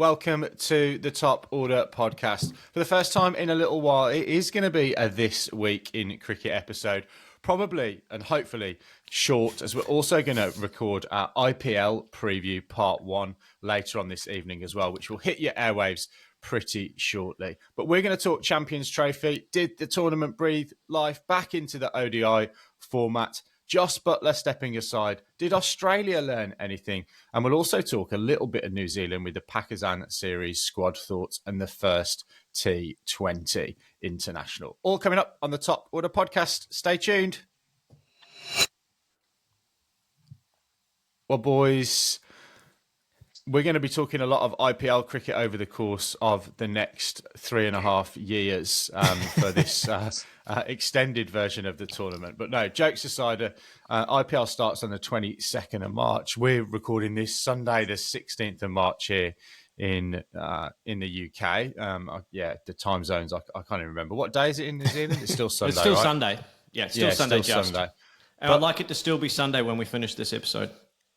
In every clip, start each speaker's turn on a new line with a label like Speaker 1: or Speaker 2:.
Speaker 1: welcome to the Top Order podcast. For the first time in a little while, it is going to be a This Week in Cricket episode. Probably and hopefully short, as we're also going to record our IPL preview part 1 later on this evening as well, which will hit your airwaves pretty shortly. But we're going to talk Champions Trophy. Did the tournament breathe life back into the ODI format? Jos Buttler stepping aside. Did Australia learn anything? And we'll also talk a little bit of New Zealand with the Pakistan series squad thoughts and the first T20 international. All coming up on the Top Order podcast. Stay tuned. Well, boys, we're going to be talking a lot of IPL cricket over the course of the next 3.5 years for this extended version of the tournament. But no, jokes aside, IPL starts on the 22nd of March. We're recording this Sunday, the 16th of March here in the UK. The time zones, I can't even remember. What day is it in New Zealand? It's still Sunday,
Speaker 2: It's still
Speaker 1: right?
Speaker 2: Sunday. Yeah, it's still Sunday.
Speaker 1: Still Sunday.
Speaker 2: And I'd like it to still be Sunday when we finish this episode.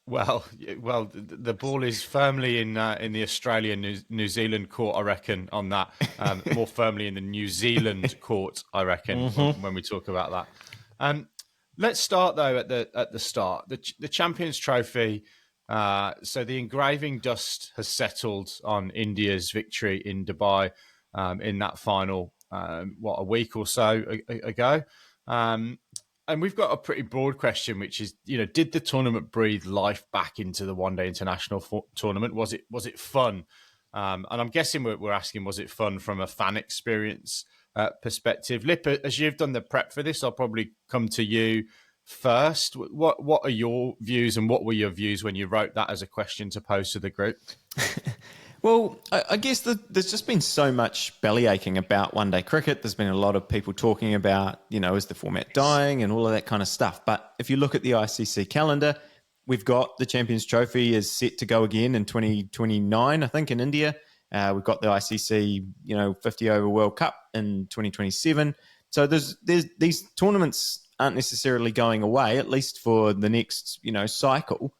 Speaker 1: Well, the ball is firmly in the Australian New Zealand court, I reckon, on that. More firmly in the New Zealand court, I reckon, when we talk about that. Let's start though at the start. The Champions Trophy. So the engraving dust has settled on India's victory in Dubai in that final. A week or so ago. And we've got a pretty broad question, which is, did the tournament breathe life back into the one-day international tournament? Was it fun? And I'm guessing we're asking, was it fun from a fan experience perspective? Lip, as you've done the prep for this, I'll probably come to you first. What are your views, and what were your views when you wrote that as a question to pose to the group?
Speaker 3: Well, I guess there's just been so much bellyaching about one-day cricket. There's been a lot of people talking about, is the format dying and all of that kind of stuff. But if you look at the ICC calendar, we've got the Champions Trophy is set to go again in 2029, I think, in India. We've got the ICC, 50-over World Cup in 2027. So there's these tournaments aren't necessarily going away, at least for the next, cycle.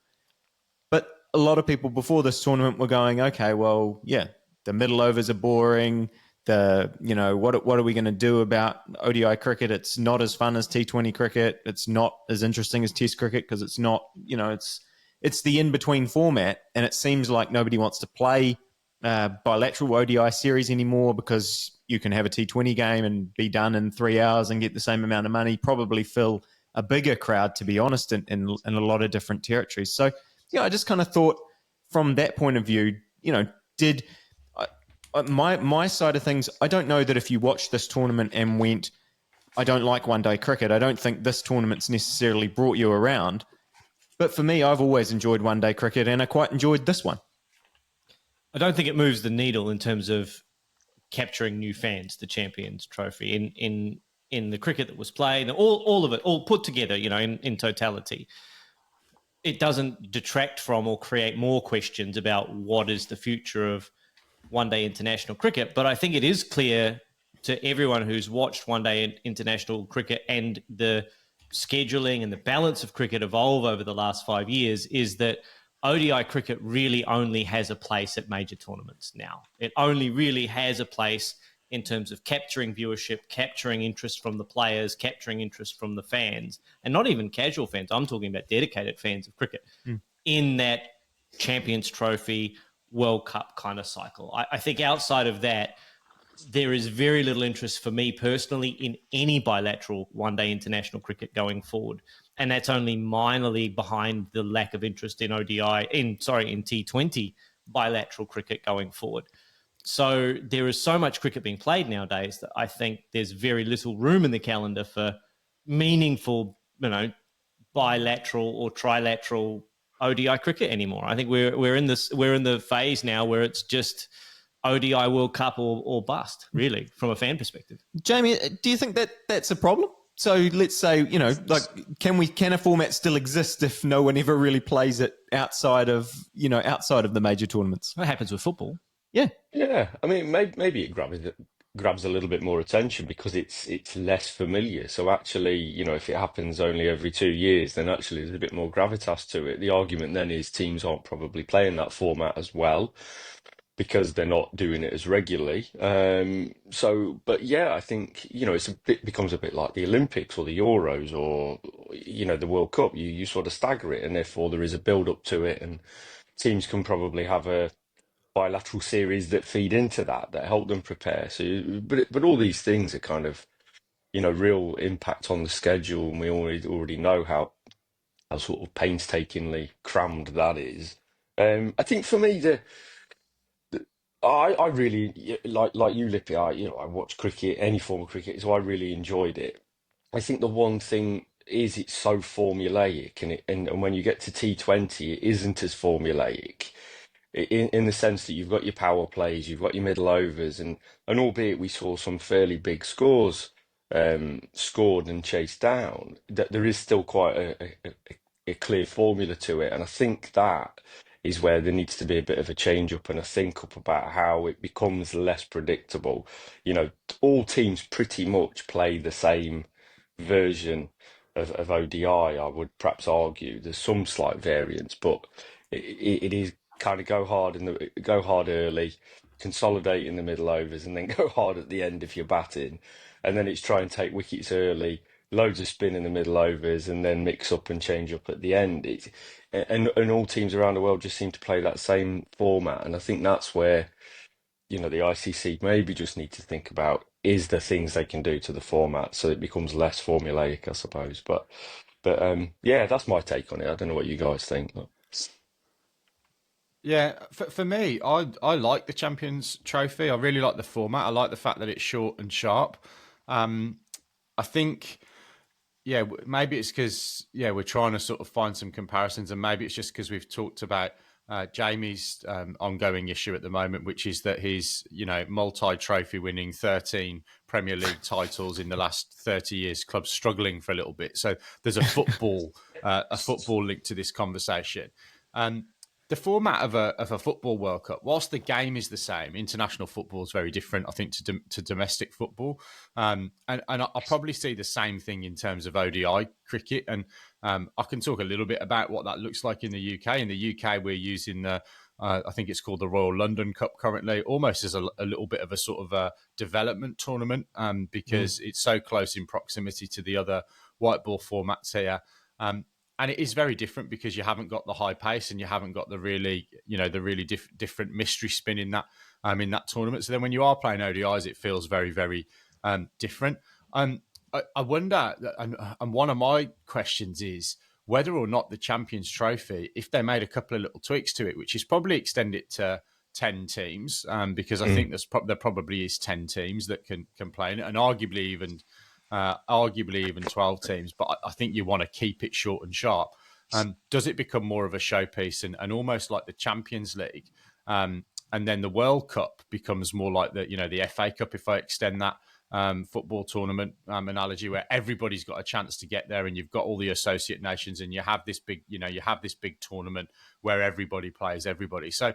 Speaker 3: But a lot of people before this tournament were going, okay, well, yeah, the middle overs are boring. What are we going to do about ODI cricket? It's not as fun as T20 cricket. It's not as interesting as Test cricket because it's not, it's the in-between format, and it seems like nobody wants to play bilateral ODI series anymore because you can have a T20 game and be done in 3 hours and get the same amount of money, probably fill a bigger crowd, to be honest, in a lot of different territories. So, I just kind of thought from that point of view, did my side of things, I don't know that if you watched this tournament and went, I don't like one-day cricket, I don't think this tournament's necessarily brought you around. But for me, I've always enjoyed one-day cricket, and I quite enjoyed this one.
Speaker 2: I don't think it moves the needle in terms of capturing new fans, the Champions Trophy, in the cricket that was played, all of it, all put together, in totality. It doesn't detract from or create more questions about what is the future of one-day international cricket. But I think it is clear to everyone who's watched one-day international cricket and the scheduling and the balance of cricket evolve over the last 5 years is that ODI cricket really only has a place at major tournaments now. It only really has a place in terms of capturing viewership, capturing interest from the players, capturing interest from the fans, and not even casual fans. I'm talking about dedicated fans of cricket in that Champions Trophy, World Cup kind of cycle. I think outside of that, there is very little interest for me personally in any bilateral one-day international cricket going forward. And that's only minorly behind the lack of interest in in T20 bilateral cricket going forward. So there is so much cricket being played nowadays that I think there's very little room in the calendar for meaningful, bilateral or trilateral ODI cricket anymore. I think we're in the phase now where it's just ODI World Cup or bust, really, from a fan perspective.
Speaker 3: Jamie, do you think that that's a problem? So let's say, can a format still exist if no one ever really plays it outside of the major tournaments?
Speaker 2: What happens with football?
Speaker 3: Yeah.
Speaker 4: Yeah. I mean, maybe it grabs a little bit more attention because it's less familiar. So actually, if it happens only every 2 years, then actually there's a bit more gravitas to it. The argument then is teams aren't probably playing that format as well. because they're not doing it as regularly. But yeah, I think, becomes a bit like the Olympics or the Euros or, the World Cup. You sort of stagger it, and therefore there is a build up to it, and teams can probably have a bilateral series that feed into that help them prepare. But all these things are kind of, real impact on the schedule, and we already know how sort of painstakingly crammed that is. I think for me, I really like you, Lippy. I watch cricket, any form of cricket, so I really enjoyed it. I think the one thing is it's so formulaic, and when you get to T20, it isn't as formulaic in the sense that you've got your power plays, you've got your middle overs, and albeit we saw some fairly big scores scored and chased down, that there is still quite a clear formula to it, and I think that is where there needs to be a bit of a change up and a think up about how it becomes less predictable. All teams pretty much play the same version of ODI, I would perhaps argue. There's some slight variance, but it is kind of go hard early, consolidate in the middle overs, and then go hard at the end if you're batting. And then it's try and take wickets early, loads of spin in the middle overs, and then mix up and change up at the end. And all teams around the world just seem to play that same format. And I think that's where, the ICC maybe just need to think about, is there things they can do to the format so it becomes less formulaic, I suppose. But yeah, that's my take on it. I don't know what you guys think.
Speaker 1: Yeah, for me, I like the Champions Trophy. I really like the format. I like the fact that it's short and sharp. I think, yeah, maybe it's because, we're trying to sort of find some comparisons, and maybe it's just because we've talked about Jamie's ongoing issue at the moment, which is that he's, multi-trophy winning 13 Premier League titles in the last 30 years, club's struggling for a little bit. So there's a football link to this conversation. The format of a football World Cup, whilst the game is the same, international football is very different, I think, to domestic football. And I'll probably see the same thing in terms of ODI cricket. And I can talk a little bit about what that looks like in the UK. In the UK, we're using I think it's called the Royal London Cup currently, almost as a little bit of a sort of a development tournament because it's so close in proximity to the other white ball formats here. And it is very different because you haven't got the high pace and you haven't got the really, different mystery spin in that tournament. So then when you are playing ODIs, it feels very, very different. I wonder, and one of my questions is whether or not the Champions Trophy, if they made a couple of little tweaks to it, which is probably extend it to 10 teams, because I think there probably is 10 teams that can play in it, and arguably even 12 teams, but I think you want to keep it short and sharp. Does it become more of a showpiece and almost like the Champions League? And then the World Cup becomes more like the FA Cup, if I extend that football tournament analogy, where everybody's got a chance to get there and you've got all the associate nations and you have this big tournament where everybody plays everybody. So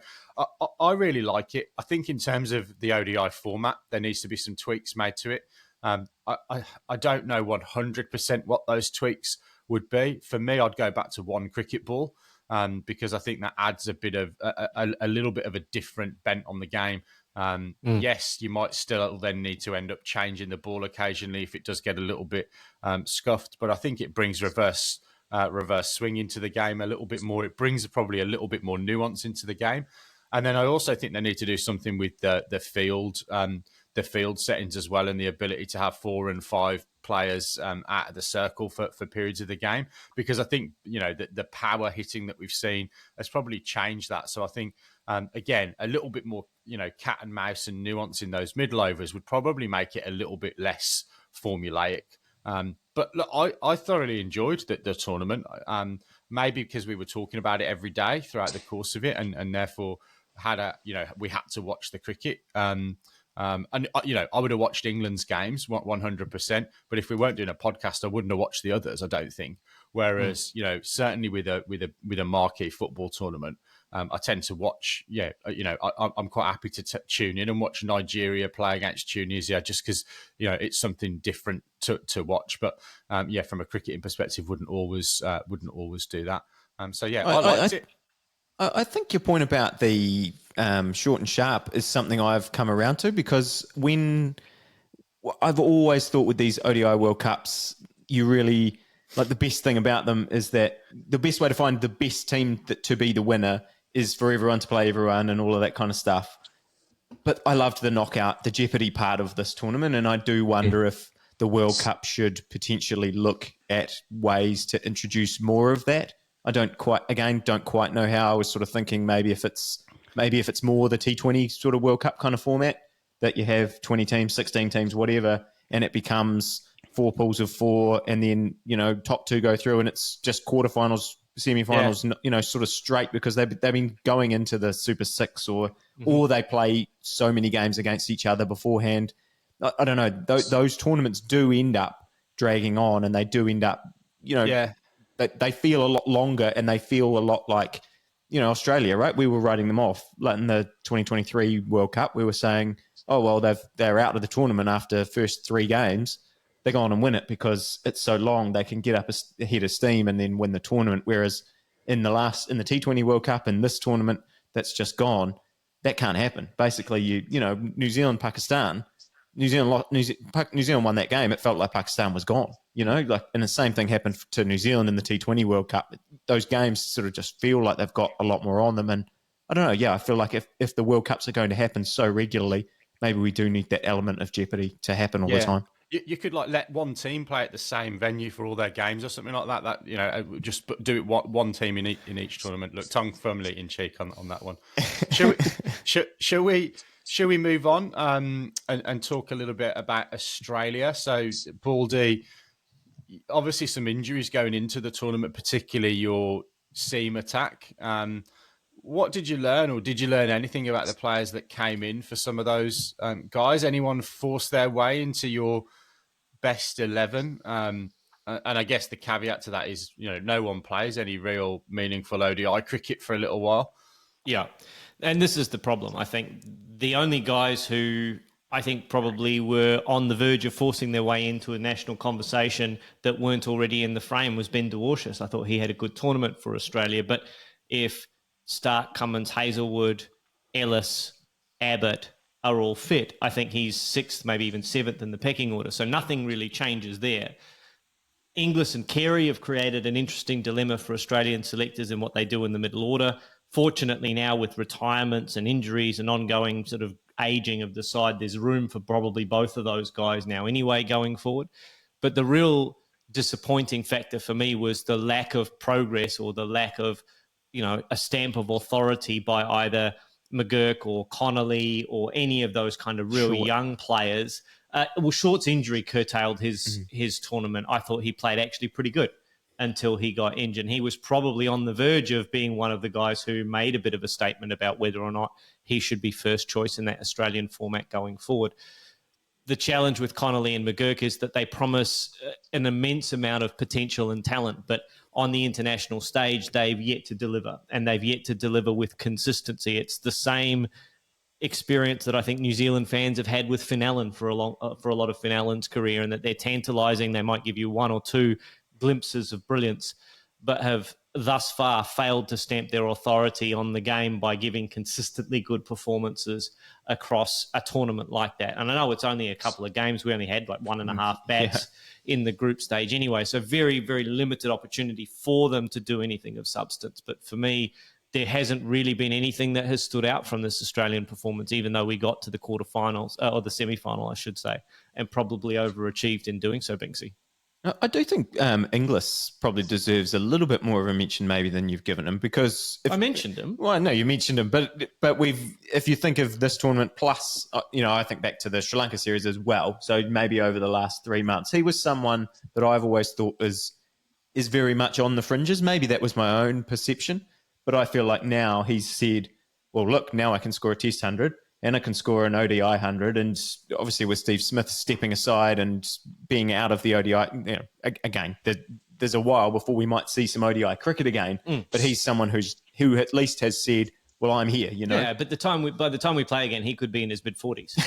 Speaker 1: I really like it. I think in terms of the ODI format, there needs to be some tweaks made to it. I don't know 100% what those tweaks would be. For me, I'd go back to one cricket ball because I think that adds a bit of a little bit of a different bent on the game. Yes, you might still then need to end up changing the ball occasionally if it does get a little bit scuffed, but I think it brings reverse swing into the game a little bit more. It brings probably a little bit more nuance into the game. And then I also think they need to do something with the field settings as well, and the ability to have 4 and 5 players out of the circle for periods of the game, because I think the power hitting that we've seen has probably changed that. So I think again, a little bit more cat and mouse and nuance in those middle overs would probably make it a little bit less formulaic. But look, I thoroughly enjoyed the tournament, maybe because we were talking about it every day throughout the course of it, and therefore we had to watch the cricket. And I would have watched England's games 100%, but if we weren't doing a podcast, I wouldn't have watched the others, I don't think. Whereas, certainly with a marquee football tournament, I tend to watch. I'm quite happy to tune in and watch Nigeria play against Tunisia, just because it's something different to watch. But from a cricketing perspective, wouldn't always do that. I liked it.
Speaker 3: I think your point about the short and sharp is something I've come around to, because I've always thought with these ODI World Cups, you really, like, the best thing about them is that the best way to find the best team to be the winner is for everyone to play everyone and all of that kind of stuff. But I loved the knockout, the jeopardy part of this tournament, and I do wonder if the World Cup should potentially look at ways to introduce more of that. I don't quite know how. I was sort of thinking maybe if it's more the T20 sort of World Cup kind of format, that you have 20 teams, 16 teams, whatever, and it becomes 4 pools of 4, and then, top 2 go through, and it's just quarterfinals, semi-finals, sort of straight, because they've been going into the Super 6 or they play so many games against each other beforehand. I don't know. Those tournaments do end up dragging on, and they do end up, they feel a lot longer, and they feel a lot like, Australia, right? We were writing them off. Like in the 2023 World Cup, we were saying, oh, well, they're out of the tournament after the first 3 games. They go on and win it because it's so long. They can get up a head of steam and then win the tournament. Whereas in the T20 World Cup, in this tournament that's just gone, that can't happen. Basically, New Zealand, Pakistan, New Zealand won that game. It felt like Pakistan was gone, and the same thing happened to New Zealand in the T20 World Cup. Those games sort of just feel like they've got a lot more on them. And I don't know. Yeah, I feel like if the World Cups are going to happen so regularly, maybe we do need that element of jeopardy to happen all the time.
Speaker 1: You could let one team play at the same venue for all their games or something like that. That just do it one team in each tournament. Look, tongue firmly in cheek on that one. Shall we move on and talk a little bit about Australia? So, Baldy, obviously some injuries going into the tournament, particularly your seam attack. What did you learn, or did you learn anything about the players that came in for some of those guys? Anyone force their way into your best 11? And I guess the caveat to that is, no one plays any real meaningful ODI cricket for a little while.
Speaker 2: Yeah. And this is the problem. I think the only guys who I think probably were on the verge of forcing their way into a national conversation that weren't already in the frame was Ben Dwarshuis. I thought he had a good tournament for Australia. But if Stark, Cummins, Hazlewood, Ellis, Abbott are all fit, I think he's 6th, maybe even 7th in the pecking order. So nothing really changes there. Inglis and Carey have created an interesting dilemma for Australian selectors in what they do in the middle order. Fortunately, now with retirements and injuries and ongoing sort of aging of the side, there's room for probably both of those guys now anyway going forward. But the real disappointing factor for me was the lack of progress, or the lack of, a stamp of authority by either McGurk or Connolly or any of those kind of really young players. Short's injury curtailed his tournament. I thought he played actually pretty good until he got injured. He was probably on the verge of being one of the guys who made a bit of a statement about whether or not he should be first choice in that Australian format going forward. The challenge with Connolly and McGurk is that they promise an immense amount of potential and talent, but on the international stage, they've yet to deliver, and they've yet to deliver with consistency. It's the same experience that I think New Zealand fans have had with Finn Allen for a lot of Finn Allen's career, and that they're tantalising. They might give you 1 or 2 glimpses of brilliance, but have thus far failed to stamp their authority on the game by giving consistently good performances across a tournament like that. And I know it's only a couple of games. We only had like 1.5 bats in the group stage anyway. So very, very limited opportunity for them to do anything of substance. But for me, there hasn't really been anything that has stood out from this Australian performance, even though we got to the quarterfinals, or the semi-final, I should say, and probably overachieved in doing so, Binksy.
Speaker 3: I do think Inglis probably deserves a little bit more of a mention maybe than you've given him, because
Speaker 2: I mentioned him.
Speaker 3: Well, no, you mentioned him, but if you think of this tournament plus, I think back to the Sri Lanka series as well. So maybe over the last 3 months, he was someone that I've always thought is very much on the fringes. Maybe that was my own perception, but I feel like now he's said, well, look, now I can score a Test 100. And I can score an ODI 100, and obviously with Steve Smith stepping aside and being out of the ODI, again, there's a while before we might see some ODI cricket again. But he's someone who at least has said, "Well, I'm here."
Speaker 2: Yeah, but by the time we play again, he could be in his mid-40s.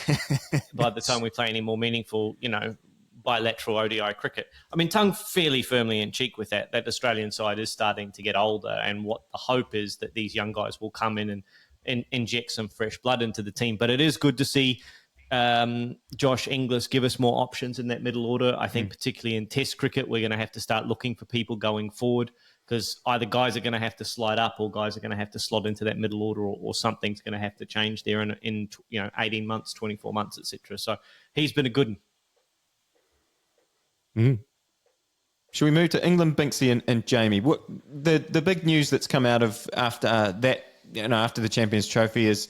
Speaker 2: By the time we play any more meaningful, bilateral ODI cricket. I mean, tongue fairly firmly in cheek with that. That Australian side is starting to get older, and what the hope is that these young guys will come in and inject some fresh blood into the team. But it is good to see Josh Inglis give us more options in that middle order. I think particularly in Test cricket, we're going to have to start looking for people going forward, because either guys are going to have to slide up or guys are going to have to slot into that middle order, or something's going to have to change there in 18 months, 24 months, etc. So he's been a good one.
Speaker 3: Should we move to England, Binksy and Jamie? What the big news that's come out of after the Champions Trophy is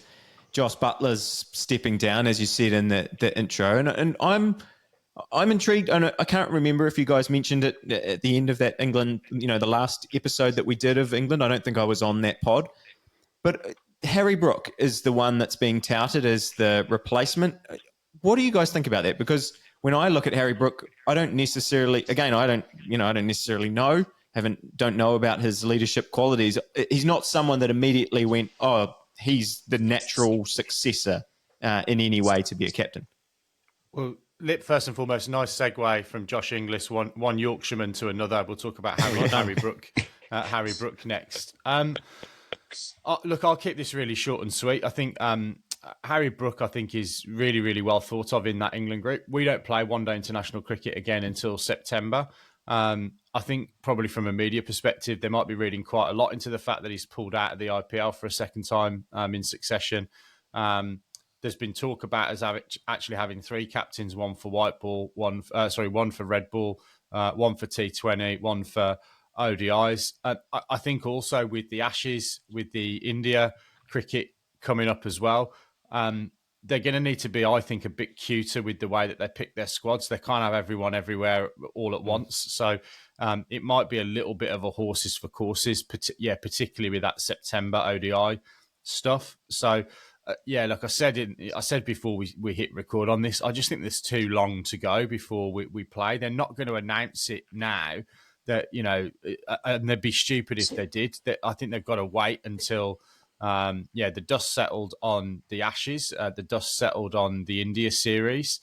Speaker 3: Jos Buttler's stepping down, as you said in the intro, and I'm intrigued. And I can't remember if you guys mentioned it at the end of that England, the last episode that we did of England. I don't think I was on that pod, but Harry Brook is the one that's being touted as the replacement. What do you guys think about that? Because when I look at Harry Brook, I don't necessarily know, don't know about his leadership qualities. He's not someone that immediately went, oh, he's the natural successor in any way to be a captain.
Speaker 1: Well, first and foremost, nice segue from Josh Inglis, one Yorkshireman to another. We'll talk about Harry Brook next. Look, I'll keep this really short and sweet. I think Harry Brook, is really, really well thought of in that England group. We don't play one-day international cricket again until September. I think probably from a media perspective, they might be reading quite a lot into the fact that he's pulled out of the IPL for a second time in succession. There's been talk about us actually having three captains, one for white ball, one for red ball, one for T20, one for ODIs. I think also with the Ashes, with the India cricket coming up as well, they're going to need to be, I think, a bit cuter with the way that they pick their squads. They can't have everyone everywhere all at once. So it might be a little bit of a horses for courses, particularly with that September ODI stuff. So, like I said before we hit record on this, I just think there's too long to go before we play. They're not going to announce it now. That and they'd be stupid if they did. I think they've got to wait until the dust settled on the Ashes, the dust settled on the India series.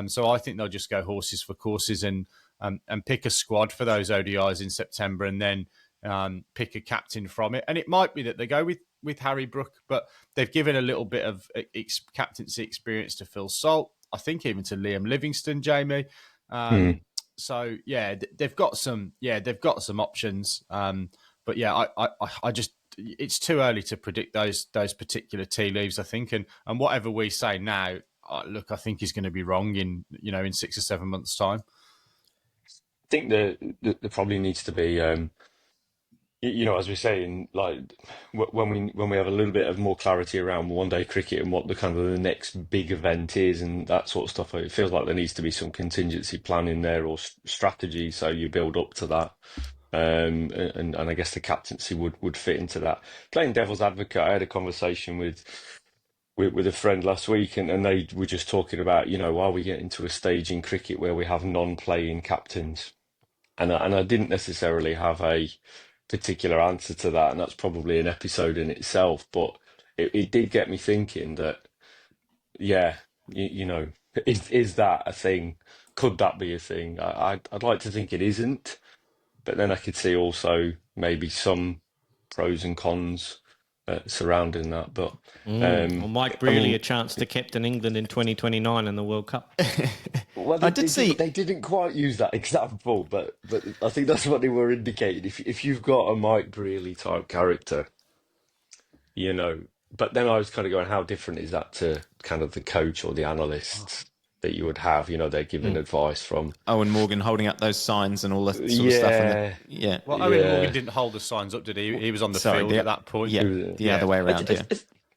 Speaker 1: So I think they'll just go horses for courses and pick a squad for those ODIs in September, and then pick a captain from it. And it might be that they go with Harry Brook, but they've given a little bit of captaincy experience to Phil Salt. I think even to Liam Livingstone, Jamie. So they've got some options. But I just, it's too early to predict those particular tea leaves, I think. And whatever we say now, I think he's going to be wrong in 6 or 7 months' time.
Speaker 4: I think there probably needs to be, as we say, when we have a little bit of more clarity around one-day cricket and what the kind of the next big event is and that sort of stuff, it feels like there needs to be some contingency planning there or strategy, so you build up to that. And I guess the captaincy would fit into that. Playing devil's advocate, I had a conversation with a friend last week, and they were just talking about, are we getting to a stage in cricket where we have non-playing captains? And I didn't necessarily have a particular answer to that, and that's probably an episode in itself. But it did get me thinking that, is that a thing? Could that be a thing? I'd like to think it isn't, but then I could see also maybe some pros and cons surrounding that. But
Speaker 2: well, Mike Brearley a chance to captain England in 2029 in the World Cup.
Speaker 4: Well, they didn't quite use that example, but I think that's what they were indicating. If you've got a Mike Brearley type character, but then I was kind of going, how different is that to kind of the coach or the analysts that you would have? They're giving advice from
Speaker 3: Owen Morgan holding up those signs and all that sort of stuff.
Speaker 1: Well, Owen Morgan didn't hold the signs up, did he? He was on the field at that point.
Speaker 3: The other way around.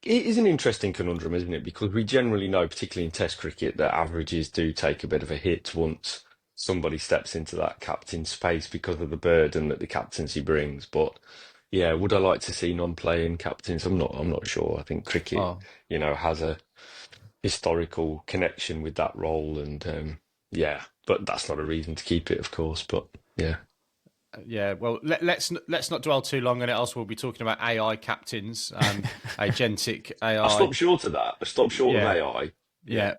Speaker 4: It is an interesting conundrum, isn't it? Because we generally know, particularly in Test cricket, that averages do take a bit of a hit once somebody steps into that captain space because of the burden that the captaincy brings. But would I like to see non-playing captains? I'm not sure. I think cricket, has a historical connection with that role, and but that's not a reason to keep it, of course. But
Speaker 1: well, let's not dwell too long on it, else we'll be talking about AI captains, agentic AI.
Speaker 4: I stopped short of that. I stopped short of AI.
Speaker 1: Yeah.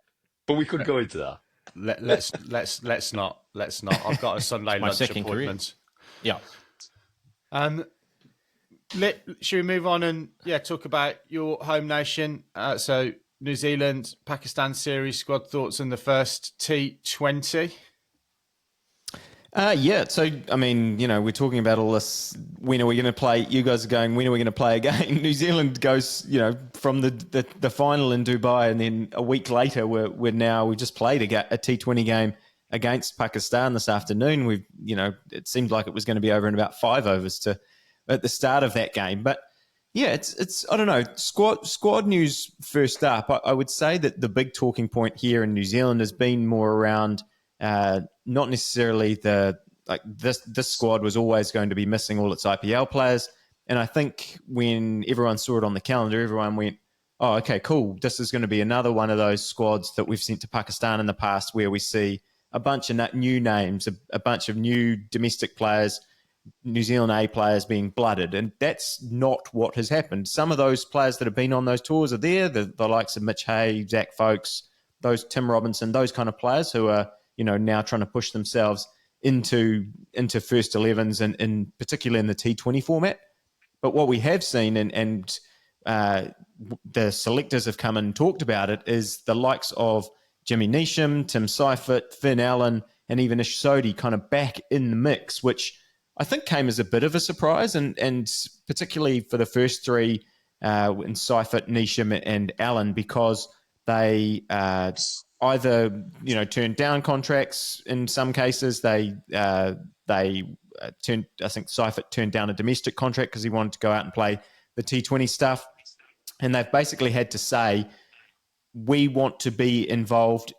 Speaker 4: But we could go into that.
Speaker 1: Let's not. I've got a Sunday
Speaker 2: my
Speaker 1: lunch
Speaker 2: second
Speaker 1: appointment.
Speaker 2: Yeah.
Speaker 1: Should we move on and talk about your home nation? So New Zealand, Pakistan series, squad thoughts on the first T20.
Speaker 3: So, I mean, we're talking about all this. When are we going to play? You guys are going, when are we going to play again? New Zealand goes, from the final in Dubai, and then a week later, we just played a T20 game against Pakistan this afternoon. It seemed like it was going to be over in about 5 overs at the start of that game. But yeah, it's I don't know. Squad news first up. I would say that the big talking point here in New Zealand has been more around not necessarily this squad was always going to be missing all its IPL players. And I think when everyone saw it on the calendar, everyone went, oh, okay, cool. This is going to be another one of those squads that we've sent to Pakistan in the past where we see a bunch of new names, a bunch of new domestic players, New Zealand A players being blooded. And that's not what has happened. Some of those players that have been on those tours are there, the likes of Mitch Hay, Zach Folkes, those Tim Robinson, those kind of players who are, now trying to push themselves into first 11s and particularly in the T20 format. But what we have seen, and the selectors have come and talked about it, is the likes of Jimmy Neesham, Tim Seifert, Finn Allen, and even Ish Sodhi kind of back in the mix, which I think came as a bit of a surprise, and particularly for the first three, in Seifert, Neesham, and Allen, because they either turned down contracts in some cases. They turned. I think Seifert turned down a domestic contract because he wanted to go out and play the T20 stuff, and they've basically had to say, we want to be involved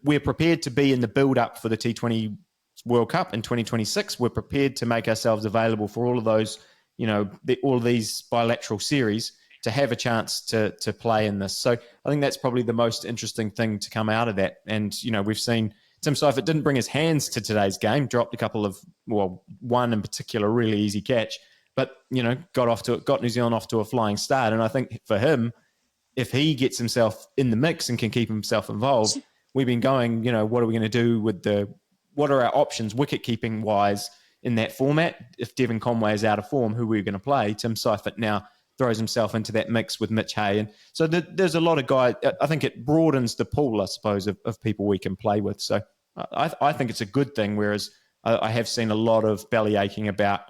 Speaker 3: we're prepared to be in the build-up for the T20 World Cup in 2026. We're prepared to make ourselves available for all of those, all of these bilateral series to have a chance to play in this. So I think that's probably the most interesting thing to come out of that. And, we've seen Tim Seifert didn't bring his hands to today's game, dropped a couple of, one in particular really easy catch, but, got New Zealand off to a flying start. And I think for him, if he gets himself in the mix and can keep himself involved, we've been going, what are we going to do with what are our options wicket keeping wise in that format? If Devon Conway is out of form, who are we going to play? Tim Seifert now throws himself into that mix with Mitch Hay. And so there's a lot of guys. I think it broadens the pool, I suppose, of people we can play with. So I think it's a good thing, whereas I have seen a lot of belly aching about,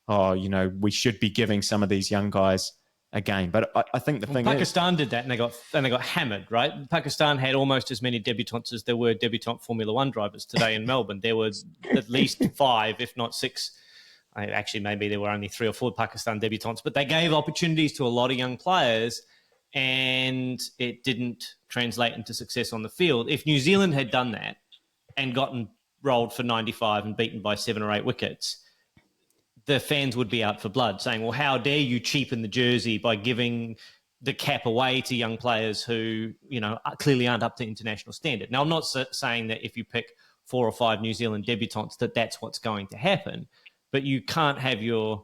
Speaker 3: we should be giving some of these young guys a game. But I think the thing
Speaker 2: Pakistan did that and they got hammered, right? Pakistan had almost as many debutants as there were debutant Formula One drivers today in Melbourne. There was at least 5, if not 6. Actually, maybe there were only 3 or 4 Pakistan debutants, but they gave opportunities to a lot of young players and it didn't translate into success on the field. If New Zealand had done that and gotten rolled for 95 and beaten by 7 or 8 wickets, the fans would be out for blood, saying, well, how dare you cheapen the jersey by giving the cap away to young players who, clearly aren't up to international standard. Now, I'm not saying that if you pick 4 or 5 New Zealand debutants that's what's going to happen, but you can't have your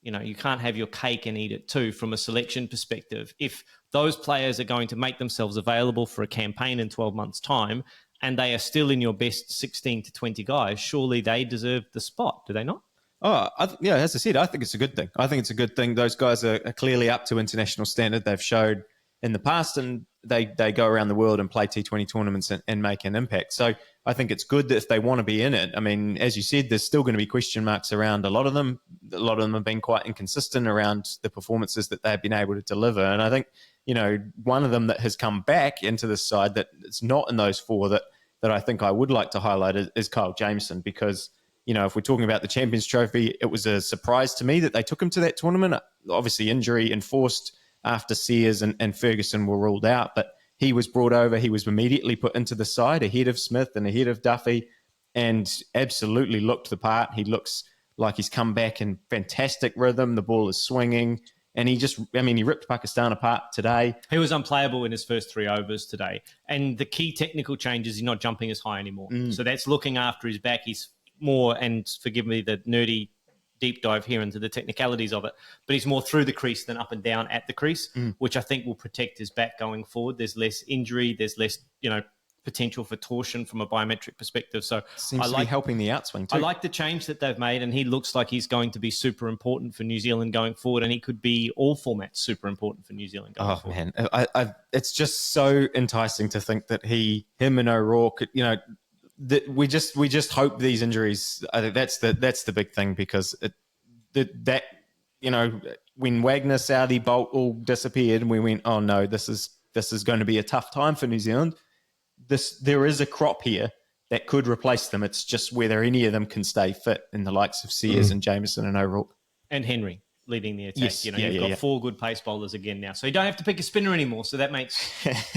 Speaker 2: cake and eat it too from a selection perspective. If those players are going to make themselves available for a campaign in 12 months' time and they are still in your best 16 to 20 guys, surely they deserve the spot, do they not?
Speaker 3: Oh, as I said, I think it's a good thing. I think it's a good thing. Those guys are clearly up to international standard. They've showed in the past, and they go around the world and play T20 tournaments and make an impact. So I think it's good that if they want to be in it. I mean, as you said, there's still going to be question marks around a lot of them. A lot of them have been quite inconsistent around the performances that they've been able to deliver. And I think, one of them that has come back into this side that it's not in those 4 that I think I would like to highlight is Kyle Jamieson, because if we're talking about the Champions Trophy, it was a surprise to me that they took him to that tournament. Obviously, injury enforced after Sears and Ferguson were ruled out, but he was brought over. He was immediately put into the side ahead of Smith and ahead of Duffy, and absolutely looked the part. He looks like he's come back in fantastic rhythm. The ball is swinging, and he ripped Pakistan apart today.
Speaker 2: He was unplayable in his first 3 overs today. And the key technical change is he's not jumping as high anymore. So that's looking after his back. He's more, and forgive me the nerdy deep dive here into the technicalities of it, but he's more through the crease than up and down at the crease, which I think will protect his back going forward. There's less injury, there's less, potential for torsion from a biometric perspective. So
Speaker 3: Seems to be helping the outswing too.
Speaker 2: I like the change that they've made, and he looks like he's going to be super important for New Zealand going forward, and he could be all formats super important for New Zealand going forward.
Speaker 3: Oh man, it's just so enticing to think that him and O'Rourke, that we just hope these injuries. I think that's the big thing, because when Wagner, Southey, Bolt all disappeared, and we went, oh no, this is going to be a tough time for New Zealand. There is a crop here that could replace them. It's just whether any of them can stay fit, in the likes of Sears and Jamieson and O'Rourke.
Speaker 2: And Henry leading the attack.
Speaker 3: Yes.
Speaker 2: You've got 4 good pace bowlers again now. So you don't have to pick a spinner anymore. So that makes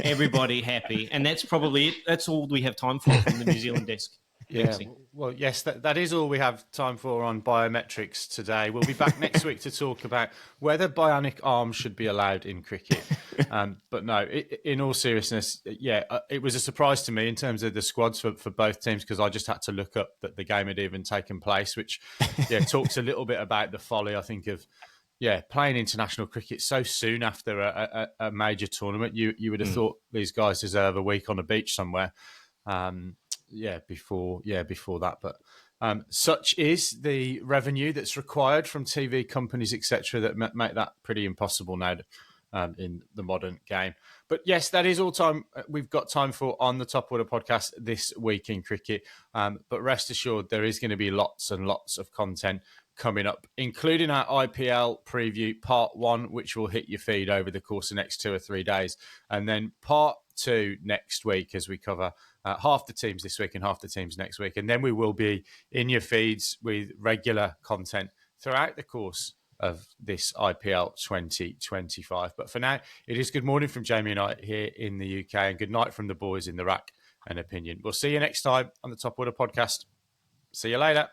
Speaker 2: everybody happy. And that's probably it. That's all we have time for from the New Zealand desk.
Speaker 1: Yeah, well, yes, that is all we have time for on biometrics today. We'll be back next week to talk about whether bionic arms should be allowed in cricket. But no, in all seriousness, it was a surprise to me in terms of the squads for both teams, because I just had to look up that the game had even taken place, which talks a little bit about the folly, I think, of playing international cricket so soon after a major tournament. You would have thought these guys deserve a week on a beach somewhere. Before that, but such is the revenue that's required from TV companies, etc., that make that pretty impossible now in the modern game. But yes, that is all time we've got time for on the Top Order podcast this week in cricket. But rest assured, there is going to be lots and lots of content coming up, including our IPL preview part 1, which will hit your feed over the course of the next 2 or 3 days, and then part 2 next week, as we cover half the teams this week and half the teams next week. And then we will be in your feeds with regular content throughout the course of this IPL 2025. But for now, it is good morning from Jamie and I here in the UK, and good night from the boys in the Rack and Opinion. We'll see you next time on the Top Order podcast. See you later.